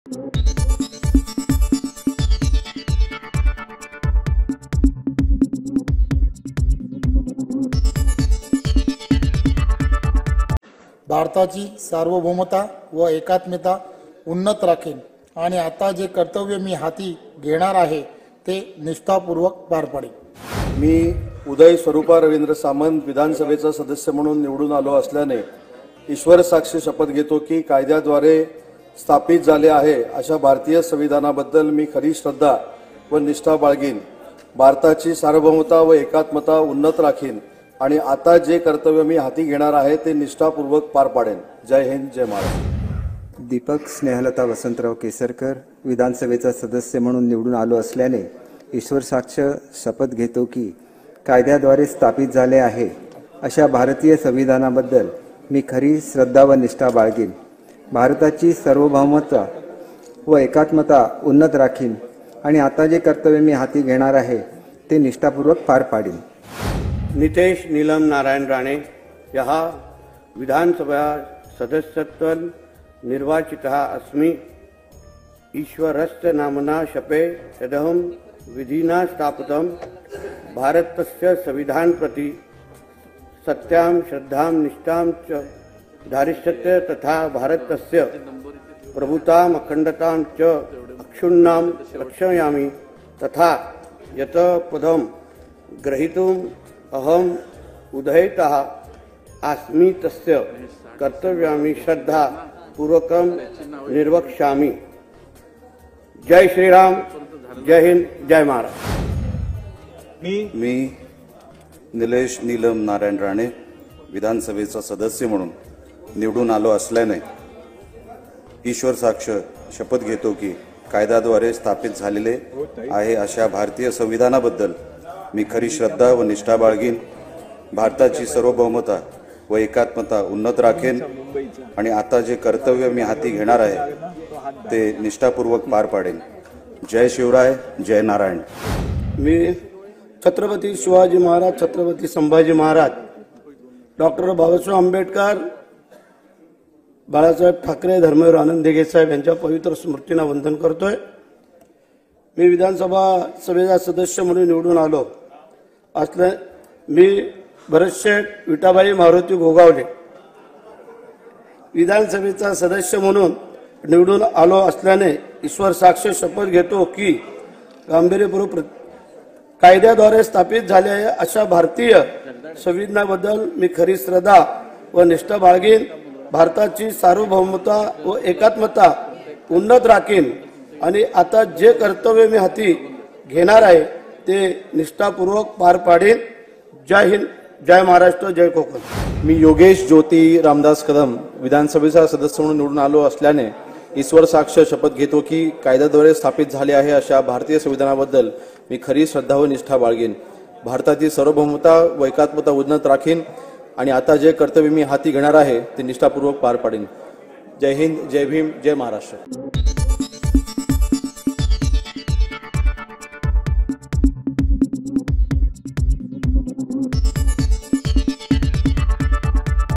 भारताची सार्वभौमता व एकात्मता उन्नत राखेन आणि आता जे कर्तव्य मी हाती घेणार आहे ते निष्ठापूर्वक पार पाडेन। मी उदय स्वरूपा रवींद्र सामंत विधानसभेचा सदस्य म्हणून निवडून आलो असल्याने ईश्वर साक्ष शपथ घेतो की कायद्याद्वारे स्थापित झाले आहे अशा भारतीय संविधानाबद्दल मी खरी श्रद्धा व निष्ठा बाळगीन, भारताची सार्वभौमता व एकात्मता उन्नत राखीन आणि आता जे कर्तव्य मी हाती घेणार आहे ते निष्ठापूर्वक पार पाडेन। जय हिंद, जय महाराष्ट्र। दीपक स्नेहलता वसंतराव केसरकर विधानसभेचा सदस्य म्हणून निवडून आलो असल्याने ईश्वर साक्ष शपथ घेतो की कायद्याद्वारे स्थापित झाले आहे अशा भारतीय संविधानाबद्दल मी खरी श्रद्धा व निष्ठा बाळगीन, भारताची सार्वभौमता व एकात्मता उन्नत राखीन आणि आता जे कर्तव्य मी हाती घेणार आहे ते निष्ठापूर्वक पार पाडीन। नितेश नीलम नारायण राणे यः विधानसभा सदस्यत्व निर्वाचितः अस्मि। ईश्वरस्य नाम्ना शपे यदहं विधिना स्थापितं भारतस्य संविधान प्रति सत्यां श्रद्धां निष्ठां च धारिष्यते तथा भारतस्य प्रभुताम् अखंडतां च अक्षुण्णां रक्षयामि तथा यत् पदं ग्रहीतुम् अहम् उदयतः अस्मि तस्य कर्तव्यामि श्रद्धा पूर्वकं निर्वक्ष्यामि। जय श्रीराम, जय हिंद, जय महाराष्ट्र। मी निलेश नीलम नारायण राणे विधानसभेचा सदस्य म्हणून निवडून आलो असल्याने ईश्वर साक्ष शपथ घेतो की कायद्याद्वारे स्थापित झालेले आहे अशा भारतीय संविधानाबद्दल मी खरी श्रद्धा व निष्ठा बाळगीन, भारताची सार्वभौमता व एकात्मता उन्नत राखेन आणि आता जे कर्तव्य मी हाती घेणार आहे ते निष्ठापूर्वक पार पाडेन। जय शिवराय, जय नारायण। मी छत्रपती शिवाजी महाराज, छत्रपती संभाजी महाराज, डॉक्टर बाबासाहेब आंबेडकर, बाळासाहेब ठाकरे, धर्मवीर आनंद दिघे साहेब यांच्या पवित्र स्मृतींना वंदन करतोय। मी विधानसभा सभेचा सदस्य म्हणून निवडून आलो असल्या मी भरतशेठ विठाबाई मारुती गोगावले विधानसभेचा सदस्य म्हणून निवडून आलो असल्याने ईश्वर साक्ष शपथ घेतो की गांभीर्यपूर्वक कायद्याद्वारे स्थापित झाले आहे अशा भारतीय संविधानाबद्दल मी खरी श्रद्धा व निष्ठा बाळगीन, भारताची सार्वभौमता व एकात्मता उन्नत राखीन आणि आता जे कर्तव्य मी हाती घेणार आहे ते निष्ठापूर्वक पार पाडीन। जय हिंद, जय महाराष्ट्र, जय कोकण। मी योगेश ज्योती रामदास कदम विधानसभेचा सदस्य म्हणून निवडून आलो असल्याने ईश्वर साक्ष शपथ घेतो की कायद्याद्वारे स्थापित झाले आहे अशा भारतीय संविधानाबद्दल मी खरी श्रद्धा व निष्ठा बाळगीन, भारताची सार्वभौमता व एकात्मता उन्नत राखीन आणि आता जे कर्तव्य मी हाती घेणार आहे ते निष्ठापूर्वक पार पाडीन। जय हिंद, जय भीम, जय महाराष्ट्र।